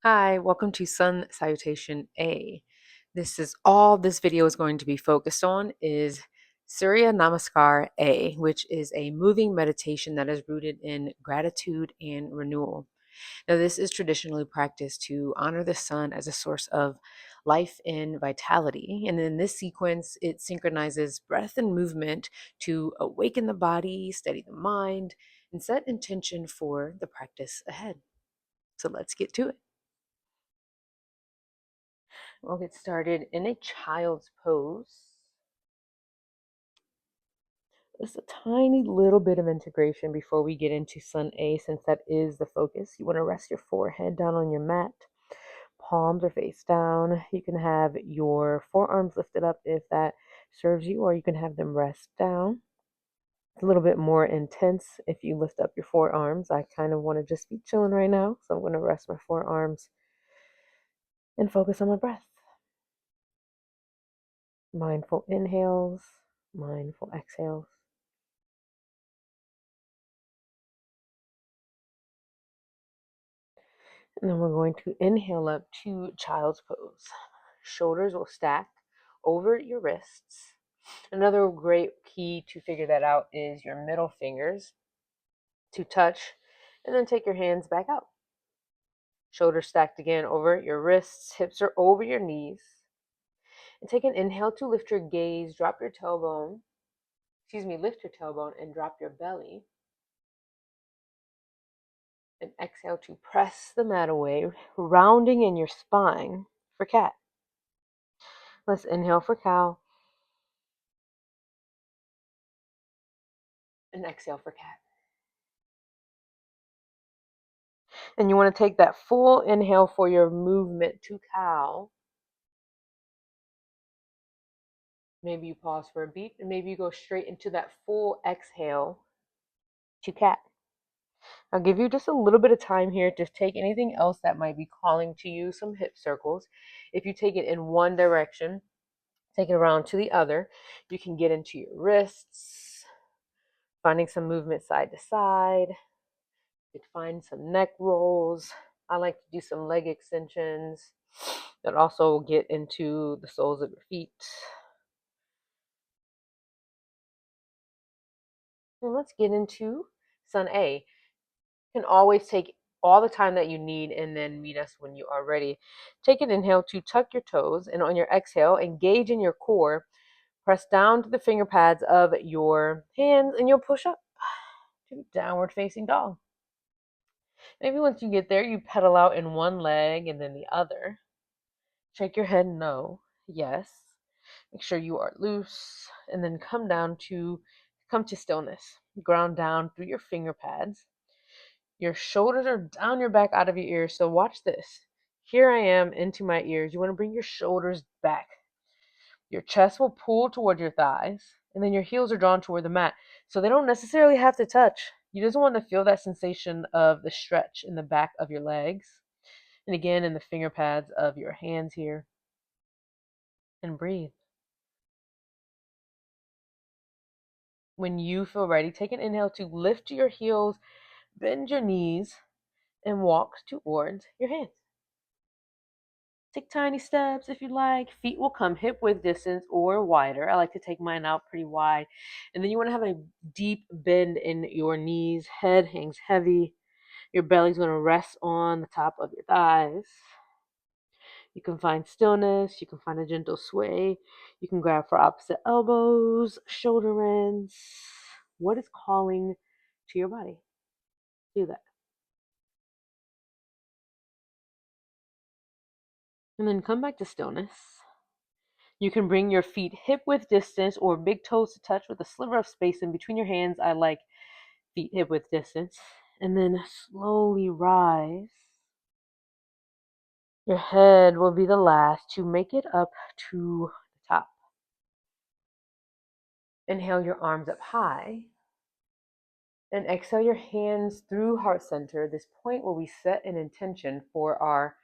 Hi, welcome to Sun Salutation A. This is all this video is going to be focused on is Surya Namaskar A, which is a moving meditation that is rooted in gratitude and renewal. Now, this is traditionally practiced to honor the sun as a source of life and vitality. And in this sequence, it synchronizes breath and movement to awaken the body, steady the mind, and set intention for the practice ahead. So let's get to it. We'll get started in a child's pose. Just a tiny little bit of integration before we get into Sun A, since that is the focus. You want to rest your forehead down on your mat. Palms are face down. You can have your forearms lifted up if that serves you, or you can have them rest down. It's a little bit more intense if you lift up your forearms. I kind of want to just be chilling right now, so I'm going to rest my forearms and focus on my breath. Mindful inhales, mindful exhales. And then we're going to inhale up to child's pose. Shoulders will stack over your wrists. Another great key to figure that out is your middle fingers to touch, and then take your hands back out. Shoulders stacked again over your wrists, hips are over your knees. And take an inhale to lift your gaze, lift your tailbone and drop your belly. And exhale to press the mat away, rounding in your spine for cat. Let's inhale for cow. And exhale for cat. And you want to take that full inhale for your movement to cow. Maybe you pause for a beat, and maybe you go straight into that full exhale to cat. I'll give you just a little bit of time here to take anything else that might be calling to you, some hip circles. If you take it in one direction, take it around to the other. You can get into your wrists, finding some movement side to side. You could find some neck rolls. I like to do some leg extensions that also get into the soles of your feet. And let's get into Sun A. You can always take all the time that you need and then meet us when you are ready. Take an inhale to tuck your toes, and on your exhale, engage in your core. Press down to the finger pads of your hands, and you'll push up to downward facing dog. Maybe once you get there, you pedal out in one leg and then the other. Shake your head no, yes. Make sure you are loose, and then come to stillness. Ground down through your finger pads. Your shoulders are down your back out of your ears, so watch this. Here I am into my ears. You want to bring your shoulders back. Your chest will pull toward your thighs, and then your heels are drawn toward the mat. So they don't necessarily have to touch. You just want to feel that sensation of the stretch in the back of your legs, and again in the finger pads of your hands here. And breathe. When you feel ready, take an inhale to lift your heels, bend your knees, and walk towards your hands. Take tiny steps if you like. Feet will come hip width distance or wider. I like to take mine out pretty wide. And then you want to have a deep bend in your knees. Head hangs heavy. Your belly's going to rest on the top of your thighs. You can find stillness. You can find a gentle sway. You can grab for opposite elbows, shoulder ends. What is calling to your body? Do that. And then come back to stillness. You can bring your feet hip width distance or big toes to touch with a sliver of space in between your hands. I like feet hip width distance. And then slowly rise. Your head will be the last to make it up to the top. Inhale your arms up high. And exhale your hands through heart center. This point where we set an intention for our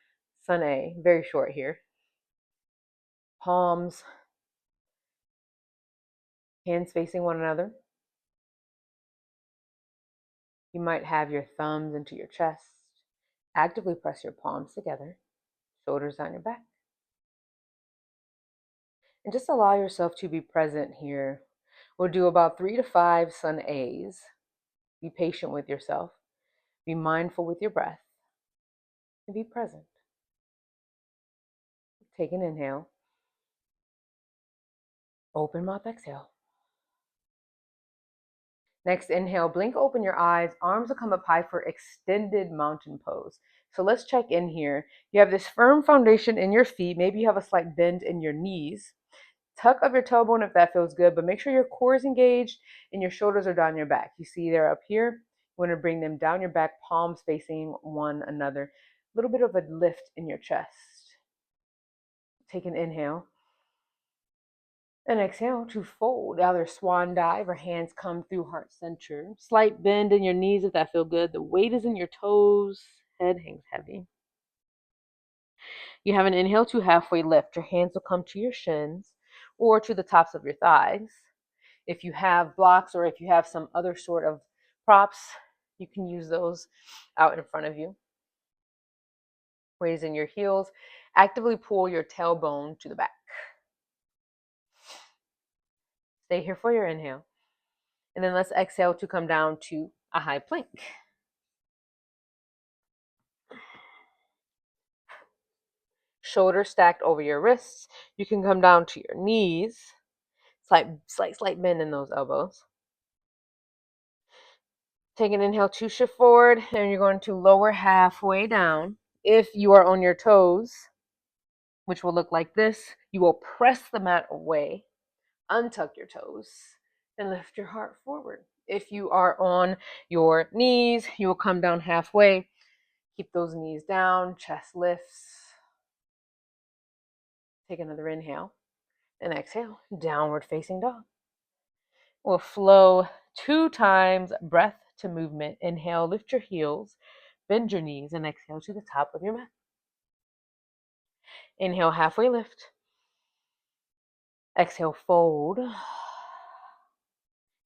Sun A. Very short here. Palms, hands facing one another. You might have your thumbs into your chest. Actively press your palms together, shoulders down your back. And just allow yourself to be present here. We'll do about 3 to 5 sun A's. Be patient with yourself. Be mindful with your breath. And be present. Take an inhale. Open mouth, exhale. Next, inhale, blink open your eyes. Arms will come up high for extended mountain pose. So let's check in here. You have this firm foundation in your feet. Maybe you have a slight bend in your knees. Tuck up your tailbone if that feels good, but make sure your core is engaged and your shoulders are down your back. You see they're up here. You want to bring them down your back, palms facing one another. A little bit of a lift in your chest. Take an inhale. And exhale to fold, either swan dive or hands come through heart center. Slight bend in your knees if that feels good. The weight is in your toes. Head hangs heavy. You have an inhale to halfway lift. Your hands will come to your shins or to the tops of your thighs. If you have blocks or if you have some other sort of props, you can use those out in front of you. Raise in your heels. Actively pull your tailbone to the back. Stay here for your inhale. And then let's exhale to come down to a high plank. Shoulders stacked over your wrists. You can come down to your knees. Slight bend in those elbows. Take an inhale to shift forward, and you're going to lower halfway down. If you are on your toes, which will look like this, you will press the mat away, untuck your toes, and lift your heart forward. If you are on your knees, you will come down halfway. Keep those knees down, chest lifts. Take another inhale and exhale, downward facing dog. We'll flow 2 times breath to movement. Inhale, lift your heels, bend your knees, and exhale to the top of your mat. Inhale, halfway lift. Exhale, fold.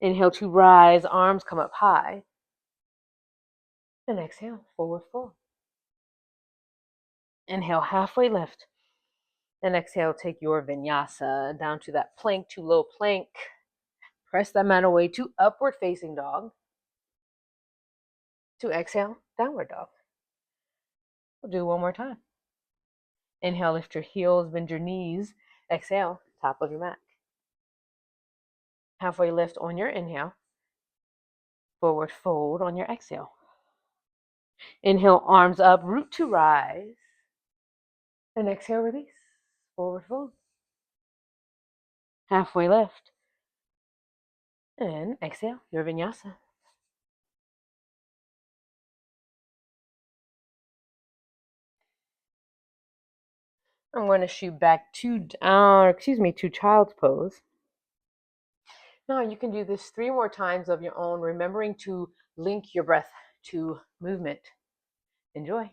Inhale to rise, arms come up high. And exhale, forward fold. Inhale, halfway lift. And exhale, take your vinyasa down to that plank to low plank. Press that mat away to upward facing dog. To exhale, downward dog. We'll do one more time. Inhale, lift your heels, bend your knees. Exhale, top of your mat. Halfway lift on your inhale. Forward fold on your exhale. Inhale, arms up, root to rise. And exhale, release. Forward fold. Halfway lift. And exhale, your vinyasa. I'm going to shoot back to child's pose. Now you can do this 3 more times of your own, remembering to link your breath to movement. Enjoy.